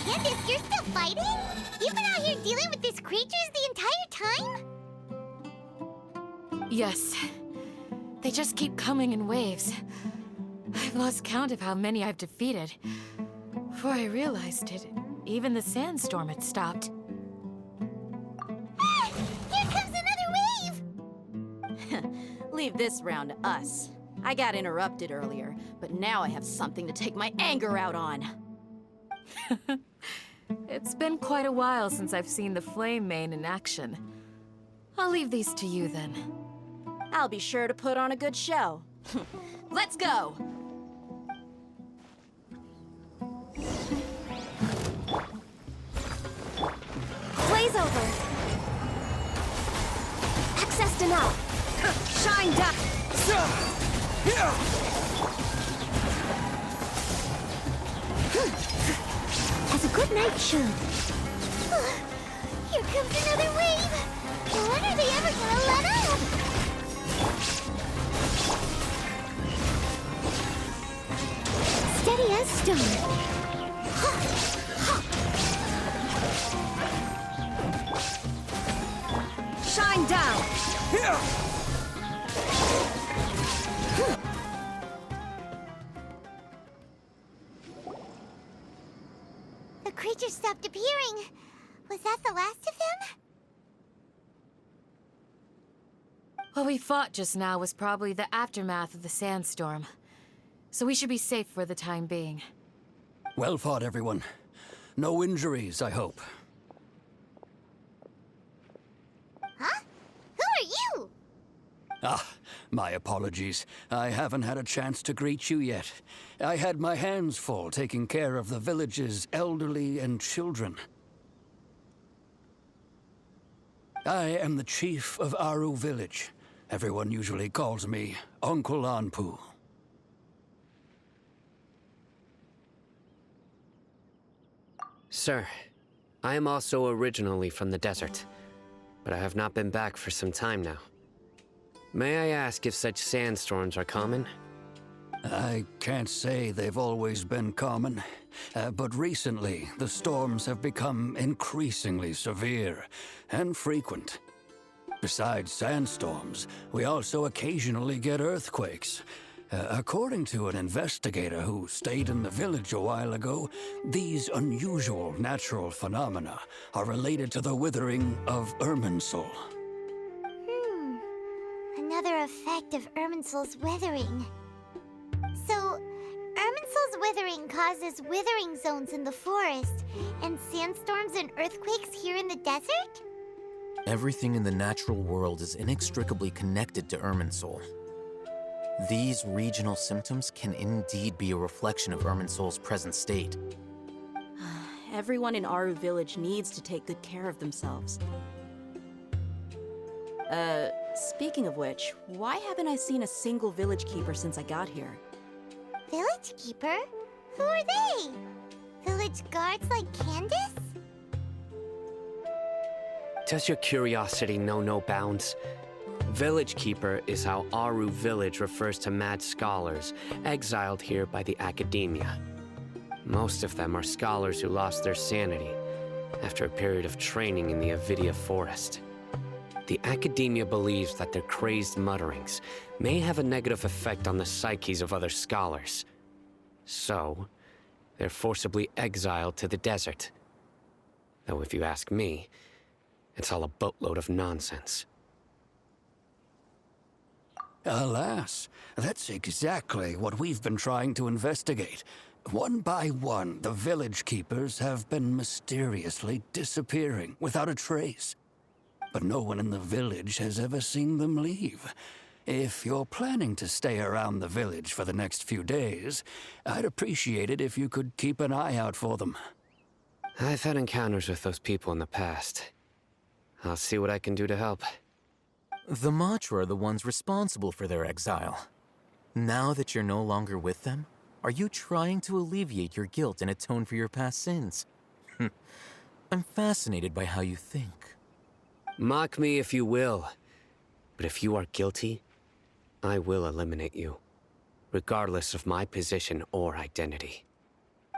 Candace, you're still fighting? You've been out here dealing with these creatures the entire time? Yes. They just keep coming in waves. I've lost count of how many I've defeated. Before I realized it, even the sandstorm had stopped. Ah! Here comes another wave! Leave this round to us. I got interrupted earlier, but now I have something to take my anger out on. It's been quite a while since I've seen the Flame Mane in action. I'll leave these to you then. I'll be sure to put on a good show. Let's go! Blaze over! Access denied! Shine down! As a good night should. Here comes another wave! When are they ever gonna let up? Steady as stone. Shine down! The creatures stopped appearing. Was that the last of them? What we fought just now was probably the aftermath of the sandstorm. So we should be safe for the time being. Well fought, everyone. No injuries, I hope. Huh? Who are you? Ah, my apologies. I haven't had a chance to greet you yet. I had my hands full taking care of the village's elderly and children. I am the chief of Aru village. Everyone usually calls me Uncle Anpu. Sir, I am also originally from the desert, but I have not been back for some time now. May I ask if such sandstorms are common? I can't say they've always been common, but recently the storms have become increasingly severe and frequent. Besides sandstorms, we also occasionally get earthquakes. According to an investigator who stayed in the village a while ago, these unusual natural phenomena are related to the withering of Irminsul. Another effect of Irminsul's withering. So, Irminsul's withering causes withering zones in the forest, and sandstorms and earthquakes here in the desert? Everything in the natural world is inextricably connected to Irminsul. These regional symptoms can indeed be a reflection of Irminsul's present state. Everyone in Aru village needs to take good care of themselves. Speaking of which, why haven't I seen a single village keeper since I got here? Village keeper? Who are they? Village guards like Candace? Does your curiosity know no bounds? Village Keeper is how Aru Village refers to mad scholars exiled here by the Academia. Most of them are scholars who lost their sanity after a period of training in the Avidia Forest. The Academia believes that their crazed mutterings may have a negative effect on the psyches of other scholars. So, they're forcibly exiled to the desert. Though if you ask me, it's all a boatload of nonsense. Alas, that's exactly what we've been trying to investigate. One by one, the village keepers have been mysteriously disappearing without a trace. But no one in the village has ever seen them leave. If you're planning to stay around the village for the next few days, I'd appreciate it if you could keep an eye out for them. I've had encounters with those people in the past. I'll see what I can do to help. The Matra are the ones responsible for their exile. Now that you're no longer with them, are you trying to alleviate your guilt and atone for your past sins? I'm fascinated by how you think. Mock me if you will, but if you are guilty, I will eliminate you, regardless of my position or identity.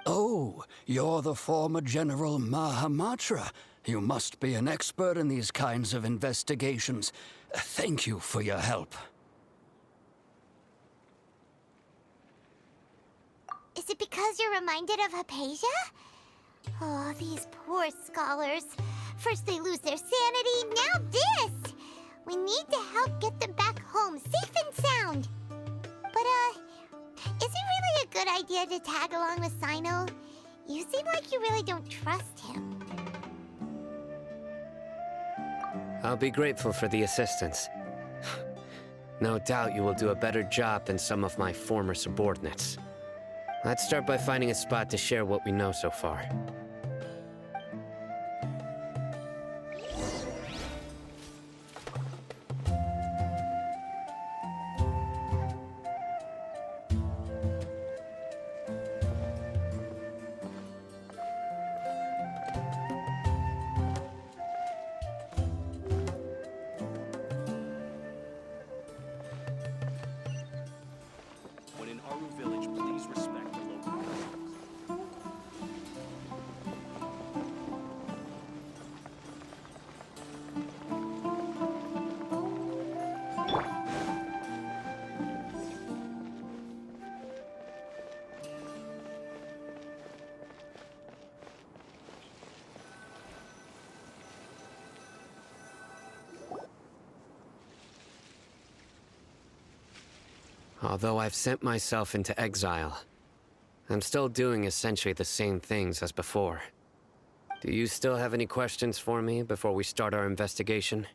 Oh, you're the former General Mahamatra. You must be an expert in these kinds of investigations. Thank you for your help. Is it because you're reminded of Hypatia? Oh, these poor scholars. First they lose their sanity, now this! We need to help get them back home, safe and sound. But, is it really a good idea to tag along with Sino? You seem like you really don't trust him. I'll be grateful for the assistance. No doubt you will do a better job than some of my former subordinates. Let's start by finding a spot to share what we know so far. When in Aru Village, please respect the local customs. Although I've sent myself into exile, I'm still doing essentially the same things as before. Do you still have any questions for me before we start our investigation?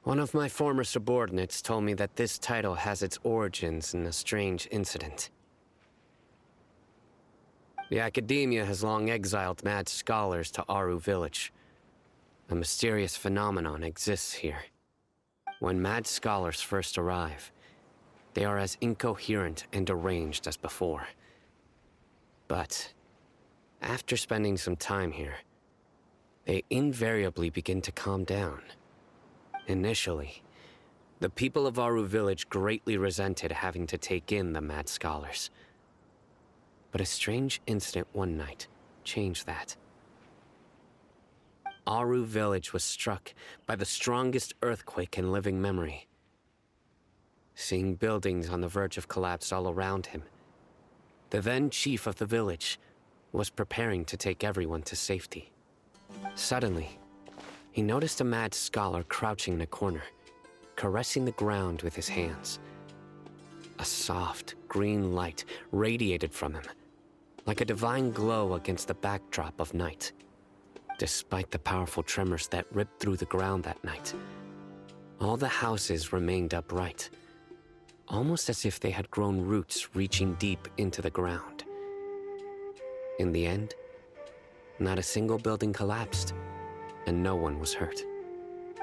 One of my former subordinates told me that this title has its origins in a strange incident. The Academia has long exiled mad scholars to Aru Village. A mysterious phenomenon exists here. When mad scholars first arrive, they are as incoherent and deranged as before. But after spending some time here, they invariably begin to calm down. Initially, the people of Aru Village greatly resented having to take in the mad scholars. But a strange incident one night changed that. Aru Village was struck by the strongest earthquake in living memory. Seeing buildings on the verge of collapse all around him, the then chief of the village was preparing to take everyone to safety. Suddenly, he noticed a mad scholar crouching in a corner, caressing the ground with his hands. A soft, green light radiated from him, like a divine glow against the backdrop of night. Despite the powerful tremors that ripped through the ground that night, all the houses remained upright, almost as if they had grown roots reaching deep into the ground. In the end, not a single building collapsed, and no one was hurt.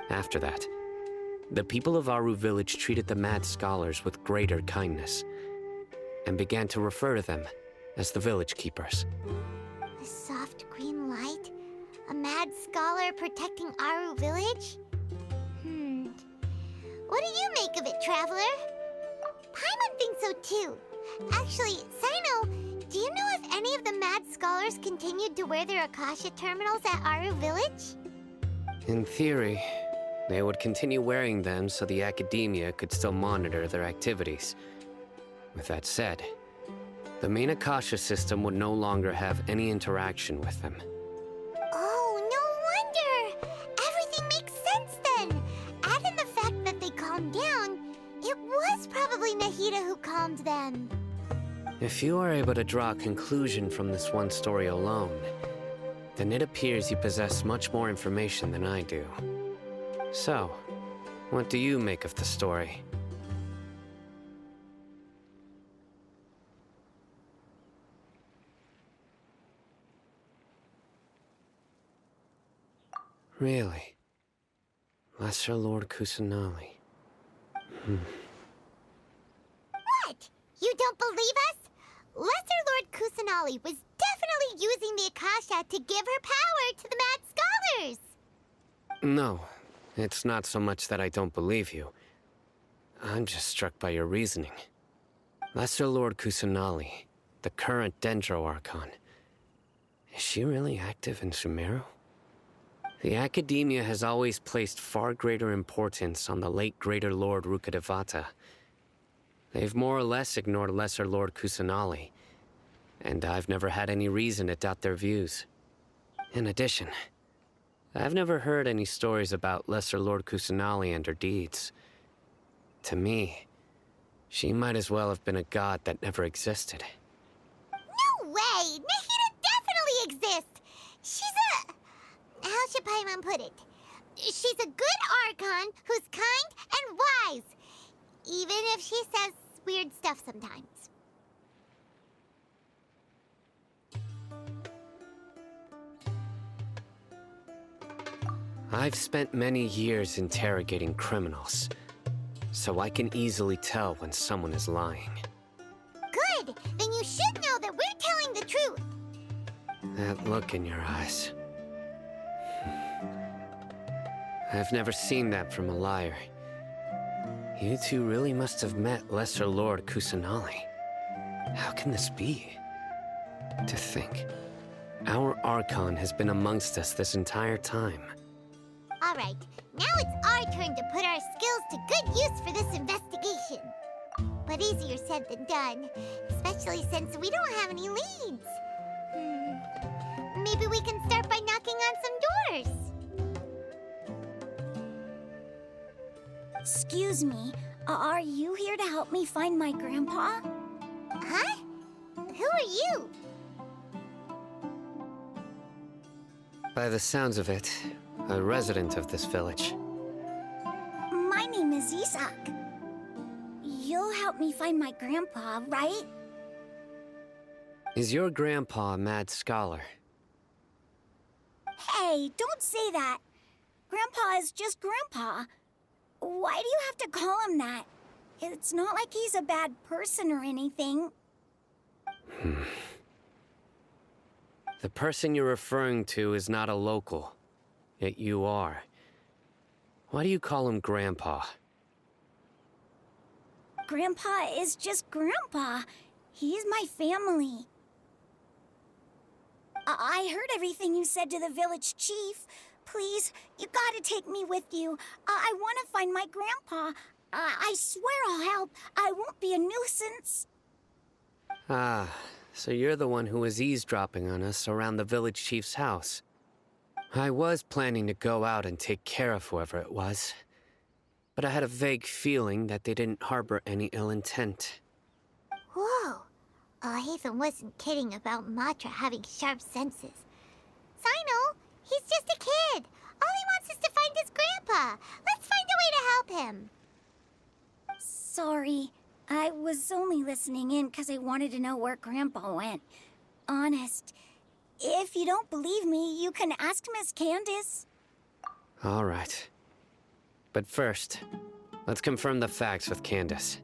After that, the people of Aru village treated the mad scholars with greater kindness, and began to refer to them as the village keepers. A soft green light? A mad scholar protecting Aru village? What do you make of it, Traveler? Paimon thinks so too. Actually, Sino, do you know if any of the mad scholars continued to wear their Akasha terminals at Aru village? In theory, they would continue wearing them so the academia could still monitor their activities. With that said, the main Akasha system would no longer have any interaction with them. Oh, no wonder! Everything makes sense then! Add in the fact that they calmed down, it was probably Nahida who calmed them. If you are able to draw a conclusion from this one story alone, then it appears you possess much more information than I do. So, what do you make of the story? Really? Lesser Lord Kusanali. What? You don't believe us? Lesser Lord Kusanali was definitely using the Akasha to give her power to the mad scholars! No, it's not so much that I don't believe you. I'm just struck by your reasoning. Lesser Lord Kusanali, the current Dendro Archon. Is she really active in Sumeru? The Academia has always placed far greater importance on the late Greater Lord Rukkhadevata. They've more or less ignored Lesser Lord Kusanali, and I've never had any reason to doubt their views. In addition, I've never heard any stories about Lesser Lord Kusanali and her deeds. To me, she might as well have been a god that never existed. No way! Nahida definitely exists! She's a... How should Paimon put it? She's a good Archon who's kind and wise, even if she says weird stuff sometimes. I've spent many years interrogating criminals, so I can easily tell when someone is lying. Good! Then you should know that we're telling the truth! That look in your eyes. I've never seen that from a liar. You two really must have met Lesser Lord Kusanali. How can this be? To think, our Archon has been amongst us this entire time. Alright, now it's our turn to put our skills to good use for this investigation. But easier said than done, especially since we don't have any leads. Maybe we can start by knocking on some doors. Excuse me, are you here to help me find my grandpa? Huh? Who are you? By the sounds of it, a resident of this village. My name is Isak. You'll help me find my grandpa, right? Is your grandpa a mad scholar? Hey, don't say that. Grandpa is just Grandpa. Why do you have to call him that? It's not like he's a bad person or anything. The person you're referring to is not a local, yet you are. Why do you call him Grandpa? Grandpa is just Grandpa. He's my family. I heard everything you said to the village chief. Please, you gotta take me with you. I want to find my grandpa. I swear I'll help. I won't be a nuisance. Ah, so you're the one who was eavesdropping on us around the village chief's house. I was planning to go out and take care of whoever it was, but I had a vague feeling that they didn't harbor any ill intent. Whoa. Hatham wasn't kidding about Matra having sharp senses. Sino, he's just a kid. All he wants is to find his grandpa. Let's find a way to help him. Sorry. I was only listening in because I wanted to know where Grandpa went. Honest. If you don't believe me, you can ask Miss Candace. All right. But first, Let's confirm the facts with Candace.